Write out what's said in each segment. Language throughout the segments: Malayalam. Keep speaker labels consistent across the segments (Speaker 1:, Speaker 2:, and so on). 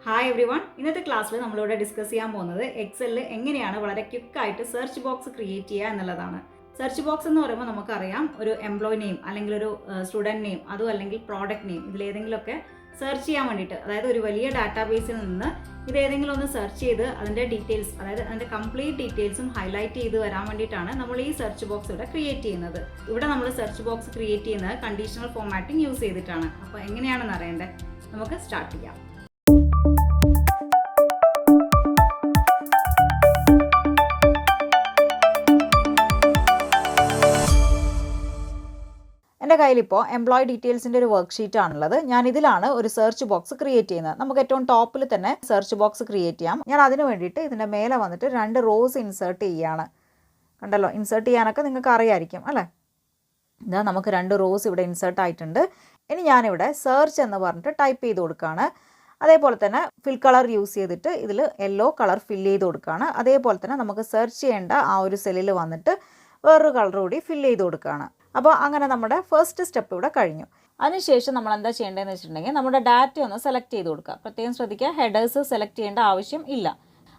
Speaker 1: Hi every one. ഇന്നത്തെ ക്ലാസ്സിൽ നമ്മളിവിടെ ഡിസ്കസ് ചെയ്യാൻ പോകുന്നത് എക്സലിൽ എങ്ങനെയാണ് വളരെ ക്വിക്കായിട്ട് സെർച്ച് ബോക്സ് ക്രിയേറ്റ് ചെയ്യുക എന്നുള്ളതാണ്. സെർച്ച് ബോക്സ് എന്ന് പറയുമ്പോൾ നമുക്കറിയാം, ഒരു എംപ്ലോയി നെയിം അല്ലെങ്കിൽ ഒരു സ്റ്റുഡൻറ്റ് നെയിം, അതും അല്ലെങ്കിൽ പ്രോഡക്റ്റ് നെയിം, ഇതിലേതെങ്കിലുമൊക്കെ സെർച്ച് ചെയ്യാൻ വേണ്ടിയിട്ട്, അതായത് ഒരു വലിയ ഡാറ്റാബേസിൽ നിന്ന് ഇതേതെങ്കിലും ഒന്ന് സെർച്ച് ചെയ്ത് അതിൻ്റെ ഡീറ്റെയിൽസ്, അതായത് അതിൻ്റെ കംപ്ലീറ്റ് ഡീറ്റെയിൽസും ഹൈലൈറ്റ് ചെയ്ത് വരാൻ വേണ്ടിയിട്ടാണ് നമ്മൾ ഈ സെർച്ച് ബോക്സ് ഇവിടെ ക്രിയേറ്റ് ചെയ്യുന്നത്. ഇവിടെ നമ്മൾ സെർച്ച് ബോക്സ് ക്രിയേറ്റ് ചെയ്യുന്നത് കണ്ടീഷണൽ ഫോർമാറ്റിംഗ് യൂസ് ചെയ്തിട്ടാണ്. അപ്പോൾ എങ്ങനെയാണെന്ന് അറിയേണ്ടത്, നമുക്ക് സ്റ്റാർട്ട് ചെയ്യാം. എൻ്റെ കയ്യിലിപ്പോൾ എംപ്ലോയി ഡീറ്റെയിൽസിൻ്റെ ഒരു വർക്ക്ഷീറ്റ് ആണുള്ളത്. ഞാൻ ഇതിലാണ് ഒരു സെർച്ച് ബോക്സ് ക്രിയേറ്റ് ചെയ്യുന്നത്. നമുക്ക് ഏറ്റവും ടോപ്പിൽ തന്നെ സെർച്ച് ബോക്സ് ക്രിയേറ്റ് ചെയ്യാം. ഞാൻ അതിന് വേണ്ടിയിട്ട് ഇതിൻ്റെ മേലെ വന്നിട്ട് 2 റോസ് ഇൻസേർട്ട് ചെയ്യുകയാണ്. കണ്ടല്ലോ, ഇൻസേർട്ട് ചെയ്യാനൊക്കെ നിങ്ങൾക്ക് അറിയാമായിരിക്കും അല്ലേ. ഇതാ, നമുക്ക് 2 റോസ് ഇവിടെ ഇൻസേർട്ട് ആയിട്ടുണ്ട്. ഇനി ഞാനിവിടെ സെർച്ച് എന്ന് പറഞ്ഞിട്ട് ടൈപ്പ് ചെയ്ത് കൊടുക്കുകയാണ്. അതേപോലെ തന്നെ ഫിൽ കളർ യൂസ് ചെയ്തിട്ട് ഇതിൽ യെല്ലോ കളർ ഫില്ല് ചെയ്ത് കൊടുക്കുകയാണ്. അതേപോലെ തന്നെ നമുക്ക് സെർച്ച് ചെയ്യേണ്ട ആ ഒരു സെല്ലിൽ വന്നിട്ട് വേറൊരു കളർ കൂടി ഫില്ല് ചെയ്ത് കൊടുക്കുകയാണ്. അപ്പോൾ അങ്ങനെ നമ്മുടെ ഫസ്റ്റ് സ്റ്റെപ്പ് ഇവിടെ കഴിഞ്ഞു. അതിനുശേഷം നമ്മൾ എന്താ ചെയ്യേണ്ടതെന്ന് വെച്ചിട്ടുണ്ടെങ്കിൽ നമ്മുടെ ഡാറ്റ ഒന്ന് സെലക്ട് ചെയ്ത് കൊടുക്കുക. പ്രത്യേകം ശ്രദ്ധിക്കുക, ഹെഡേഴ്സ് സെലക്ട് ചെയ്യേണ്ട ആവശ്യം ഇല്ല.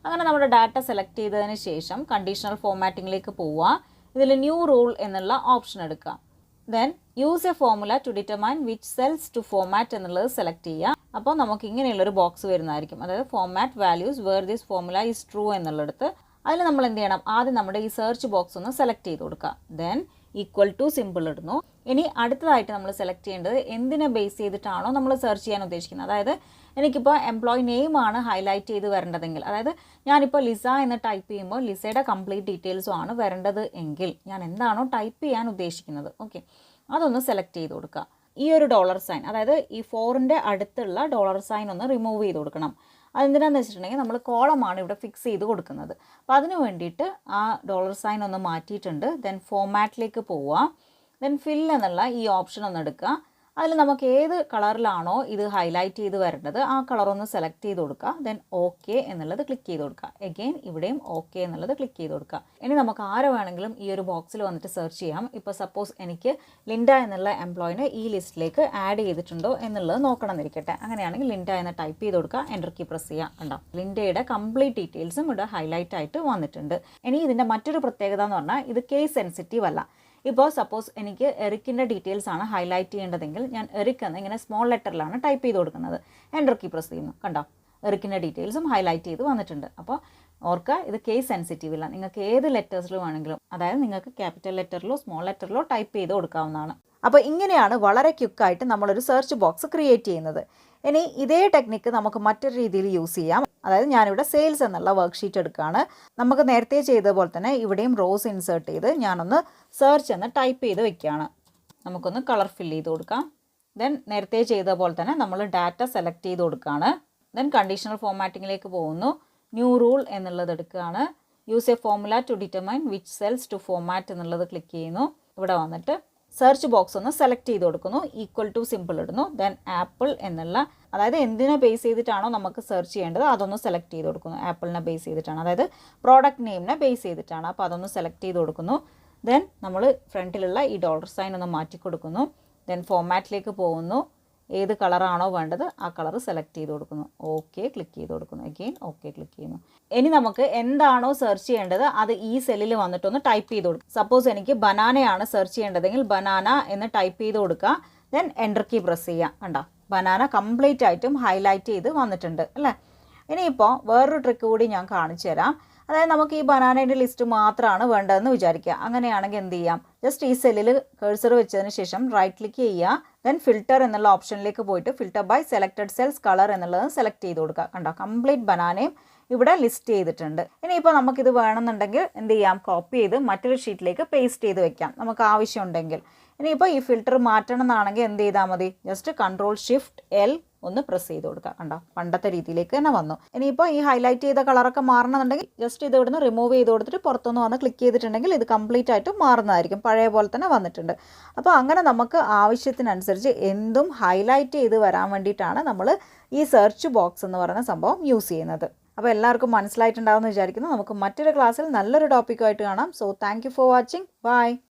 Speaker 1: അങ്ങനെ നമ്മുടെ ഡാറ്റ സെലക്ട് ചെയ്തതിന് ശേഷം കണ്ടീഷണൽ ഫോർമാറ്റിംഗിലേക്ക് പോവുക. ഇതിൽ ന്യൂ റൂൾ എന്നുള്ള ഓപ്ഷൻ എടുക്കുക. Then use a formula to determine which cells to format എന്നുള്ളത് സെലക്ട് ചെയ്യുക. അപ്പോൾ നമുക്ക് ഇങ്ങനെയുള്ളൊരു ബോക്സ് വരുന്നതായിരിക്കും. അതായത് format values where this formula is true എന്നുള്ളിടത്ത് അതിൽ നമ്മൾ എന്ത് ചെയ്യണം, ആദ്യം നമ്മുടെ ഈ സെർച്ച് ബോക്സ് ഒന്ന് സെലക്ട് ചെയ്ത് കൊടുക്കുക. ദെൻ ഈക്വൽ ടു സിമ്പിൾ ഇടുന്നു. ഇനി അടുത്തതായിട്ട് നമ്മൾ സെലക്ട് ചെയ്യേണ്ടത് എന്തിനെ ബേസ് ചെയ്തിട്ടാണോ നമ്മൾ സെർച്ച് ചെയ്യാൻ ഉദ്ദേശിക്കുന്നത്. അതായത് എനിക്കിപ്പോൾ എംപ്ലോയി നെയിം ആണ് ഹൈലൈറ്റ് ചെയ്ത് വരേണ്ടതെങ്കിൽ, അതായത് ഞാനിപ്പോൾ ലിസ എന്ന് ടൈപ്പ് ചെയ്യുമ്പോൾ ലിസയുടെ കംപ്ലീറ്റ് ഡീറ്റെയിൽസും ആണ് വരേണ്ടത് എങ്കിൽ ഞാൻ എന്താണോ ടൈപ്പ് ചെയ്യാൻ ഉദ്ദേശിക്കുന്നത്, ഓക്കെ, അതൊന്ന് സെലക്ട് ചെയ്ത് കൊടുക്കുക. ഈ ഒരു $സൈൻ, അതായത് ഈ 4ൻ്റെ അടുത്തുള്ള $സൈൻ ഒന്ന് റിമൂവ് ചെയ്ത് കൊടുക്കണം. അതെന്തിനാന്ന് വെച്ചിട്ടുണ്ടെങ്കിൽ നമ്മൾ കോളമാണ് ഇവിടെ ഫിക്സ് ചെയ്ത് കൊടുക്കുന്നത്. അപ്പോൾ അതിന് വേണ്ടിയിട്ട് ആ $സൈൻ ഒന്ന് മാറ്റിയിട്ടുണ്ട്. ദെൻ ഫോർമാറ്റിലേക്ക് പോവുക. ദെൻ ഫിൽ എന്നുള്ള ഈ ഓപ്ഷൻ ഒന്ന് എടുക്കുക. അതിൽ നമുക്ക് ഏത് കളറിലാണോ ഇത് ഹൈലൈറ്റ് ചെയ്ത് വരേണ്ടത് ആ കളറൊന്ന് സെലക്ട് ചെയ്ത് കൊടുക്കുക. ദെൻ ഓക്കെ എന്നുള്ളത് ക്ലിക്ക് ചെയ്ത് കൊടുക്കുക. എഗെയിൻ ഇവിടെയും ഓക്കെ എന്നുള്ളത് ക്ലിക്ക് ചെയ്ത് കൊടുക്കുക. ഇനി നമുക്ക് ആരെ വേണമെങ്കിലും ഈ ഒരു ബോക്സിൽ വന്നിട്ട് സെർച്ച് ചെയ്യാം. ഇപ്പോൾ സപ്പോസ് എനിക്ക് ലിൻഡ എന്നുള്ള എംപ്ലോയിനെ ഈ ലിസ്റ്റിലേക്ക് ആഡ് ചെയ്തിട്ടുണ്ടോ എന്നുള്ളത് നോക്കണം എന്നിരിക്കട്ടെ. അങ്ങനെയാണെങ്കിൽ ലിൻഡ എന്ന് ടൈപ്പ് ചെയ്ത് കൊടുക്കുക, എൻ്റർ കീ പ്രസ് ചെയ്യുക. കണ്ടോ, ലിൻഡയുടെ കംപ്ലീറ്റ് ഡീറ്റെയിൽസും ഇവിടെ ഹൈലൈറ്റ് ആയിട്ട് വന്നിട്ടുണ്ട്. ഇനി ഇതിൻ്റെ മറ്റൊരു പ്രത്യേകത എന്ന് പറഞ്ഞാൽ ഇത് കേസ് സെൻസിറ്റീവ് അല്ല. ഇപ്പോൾ സപ്പോസ് എനിക്ക് എറിക്കിൻ്റെ ഡീറ്റെയിൽസ് ആണ് ഹൈലൈറ്റ് ചെയ്യേണ്ടതെങ്കിൽ ഞാൻ എറിക് എന്ന് ഇങ്ങനെ സ്മോൾ ലെറ്ററിലാണ് ടൈപ്പ് ചെയ്ത് കൊടുക്കുന്നത്. എൻ്റർ കീ പ്രസ് ചെയ്യുന്നു. കണ്ടോ, എറിക്കിൻ്റെ ഡീറ്റെയിൽസും ഹൈലൈറ്റ് ചെയ്ത് വന്നിട്ടുണ്ട്. അപ്പോൾ ഓർക്കുക, ഇത് കേസ് സെൻസിറ്റീവ് ഇല്ല. നിങ്ങൾക്ക് ഏത് ലെറ്റേഴ്സിൽ വേണമെങ്കിലും, അതായത് നിങ്ങൾക്ക് ക്യാപിറ്റൽ ലെറ്ററിലോ സ്മോൾ ലെറ്ററിലോ ടൈപ്പ് ചെയ്ത് കൊടുക്കാവുന്നതാണ്. അപ്പോൾ ഇങ്ങനെയാണ് വളരെ ക്വിക്കായിട്ട് നമ്മളൊരു സെർച്ച് ബോക്സ് ക്രിയേറ്റ് ചെയ്യുന്നത്. ഇനി ഇതേ ടെക്നിക്ക് നമുക്ക് മറ്റൊരു രീതിയിൽ യൂസ് ചെയ്യാം. അതായത് ഞാനിവിടെ സെയിൽസ് എന്നുള്ള വർക്ക്ഷീറ്റ് എടുക്കുകയാണ്. നമുക്ക് നേരത്തെ ചെയ്ത പോലെ തന്നെ ഇവിടെയും റോസ് ഇൻസേർട്ട് ചെയ്ത് ഞാനൊന്ന് സെർച്ച് എന്ന് ടൈപ്പ് ചെയ്ത് വെക്കുകയാണ്. നമുക്കൊന്ന് കളർ ഫില്ല് ചെയ്ത് കൊടുക്കാം. ദെൻ നേരത്തെ ചെയ്ത പോലെ തന്നെ നമ്മൾ ഡാറ്റ സെലക്ട് ചെയ്ത് കൊടുക്കുകയാണ്. ദെൻ കണ്ടീഷണൽ ഫോർമാറ്റിങ്ങിലേക്ക് പോകുന്നു. ന്യൂ റൂൾ എന്നുള്ളത് എടുക്കുകയാണ്. Use a formula to determine which cells to format എന്നുള്ളത് ക്ലിക്ക് ചെയ്യുന്നു. ഇവിടെ വന്നിട്ട് സെർച്ച് ബോക്സ് ഒന്ന് സെലക്ട് ചെയ്ത് കൊടുക്കുന്നു. ഈക്വൽ ടു സിമ്പിൾ ഇടുന്നു. ദെൻ ആപ്പിൾ എന്നുള്ള, അതായത് എന്തിനെ ബേസ് ചെയ്തിട്ടാണോ നമുക്ക് സെർച്ച് ചെയ്യേണ്ടത് അതൊന്ന് സെലക്ട് ചെയ്ത് കൊടുക്കുന്നു. ആപ്പിളിനെ ബേസ് ചെയ്തിട്ടാണ്, അതായത് പ്രോഡക്റ്റ് നെയിമിനെ ബേസ് ചെയ്തിട്ടാണ്. അപ്പോൾ അതൊന്ന് സെലക്ട് ചെയ്ത് കൊടുക്കുന്നു. ദെൻ നമ്മൾ ഫ്രണ്ടിലുള്ള ഈ $സൈൻ ഒന്ന് മാറ്റി കൊടുക്കുന്നു. ദെൻ ഫോർമാറ്റിലേക്ക് പോകുന്നു. ഏത് കളറാണോ വേണ്ടത് ആ കളർ സെലക്ട് ചെയ്ത് കൊടുക്കുന്നു. ഓക്കെ ക്ലിക്ക് ചെയ്ത് കൊടുക്കുന്നു. അഗെയിൻ ഓക്കെ ക്ലിക്ക് ചെയ്യുന്നു. ഇനി നമുക്ക് എന്താണോ സെർച്ച് ചെയ്യേണ്ടത് അത് ഈ സെല്ലിൽ വന്നിട്ടൊന്ന് ടൈപ്പ് ചെയ്ത് കൊടുക്കും. സപ്പോസ് എനിക്ക് ബനാനയാണ് സെർച്ച് ചെയ്യേണ്ടതെങ്കിൽ ബനാന എന്ന് ടൈപ്പ് ചെയ്ത് കൊടുക്കുക. ദെൻ എൻ്റർ കീ പ്രസ് ചെയ്യുക. കണ്ടോ, ബനാന കംപ്ലീറ്റ് ആയിട്ടും ഹൈലൈറ്റ് ചെയ്ത് വന്നിട്ടുണ്ട് അല്ലേ. ഇനിയിപ്പോൾ വേറൊരു ട്രിക്ക് കൂടി ഞാൻ കാണിച്ചു തരാം. അതായത് നമുക്ക് ഈ ബനാനയുടെ ലിസ്റ്റ് മാത്രമാണ് വേണ്ടതെന്ന് വിചാരിക്കുക. അങ്ങനെയാണെങ്കിൽ എന്ത് ചെയ്യാം, ജസ്റ്റ് ഈ സെല്ലിൽ കഴ്സർ വെച്ചതിന് ശേഷം റൈറ്റ് ക്ലിക്ക് ചെയ്യുക. ദെൻ ഫിൽറ്റർ എന്നുള്ള ഓപ്ഷനിലേക്ക് പോയിട്ട് filter by selected cells colour എന്നുള്ളത് സെലക്ട് ചെയ്ത് കൊടുക്കുക. കണ്ടോ, കംപ്ലീറ്റ് ബനാനയും ഇവിടെ ലിസ്റ്റ് ചെയ്തിട്ടുണ്ട്. ഇനിയിപ്പോൾ നമുക്കിത് വേണമെന്നുണ്ടെങ്കിൽ എന്ത് ചെയ്യാം, കോപ്പി ചെയ്ത് മറ്റൊരു ഷീറ്റിലേക്ക് പേസ്റ്റ് ചെയ്ത് വെക്കാം നമുക്ക് ആവശ്യമുണ്ടെങ്കിൽ. ഇനിയിപ്പോൾ ഈ ഫിൽറ്റർ മാറ്റണം എന്നാണെങ്കിൽ എന്ത് ചെയ്താൽ മതി, ജസ്റ്റ് Ctrl+Shift+L ഒന്ന് പ്രസ് ചെയ്ത് കൊടുക്കുക. കണ്ടോ, പണ്ടത്തെ രീതിയിലേക്ക് തന്നെ വന്നു. ഇനിയിപ്പോൾ ഈ ഹൈലൈറ്റ് ചെയ്ത കളറൊക്കെ മാറണമെന്നുണ്ടെങ്കിൽ ജസ്റ്റ് ഇത് ഇവിടുന്ന് റിമൂവ് ചെയ്ത് കൊടുത്തിട്ട് പുറത്തുനിന്ന് വന്ന് ക്ലിക്ക് ചെയ്തിട്ടുണ്ടെങ്കിൽ ഇത് കംപ്ലീറ്റ് ആയിട്ട് മാറുന്നതായിരിക്കും. പഴയ പോലെ തന്നെ വന്നിട്ടുണ്ട്. അപ്പോൾ അങ്ങനെ നമുക്ക് ആവശ്യത്തിനനുസരിച്ച് എന്തും ഹൈലൈറ്റ് ചെയ്ത് വരാൻ വേണ്ടിയിട്ടാണ് നമ്മൾ ഈ സെർച്ച് ബോക്സ് എന്ന് പറയുന്ന സംഭവം യൂസ് ചെയ്യുന്നത്. അപ്പോൾ എല്ലാവർക്കും മനസ്സിലായിട്ടുണ്ടാവുമെന്ന് വിചാരിക്കുന്നു. നമുക്ക് മറ്റൊരു ക്ലാസ്സിൽ നല്ലൊരു ടോപ്പിക്കുമായിട്ട് കാണാം. So thank you for watching. By.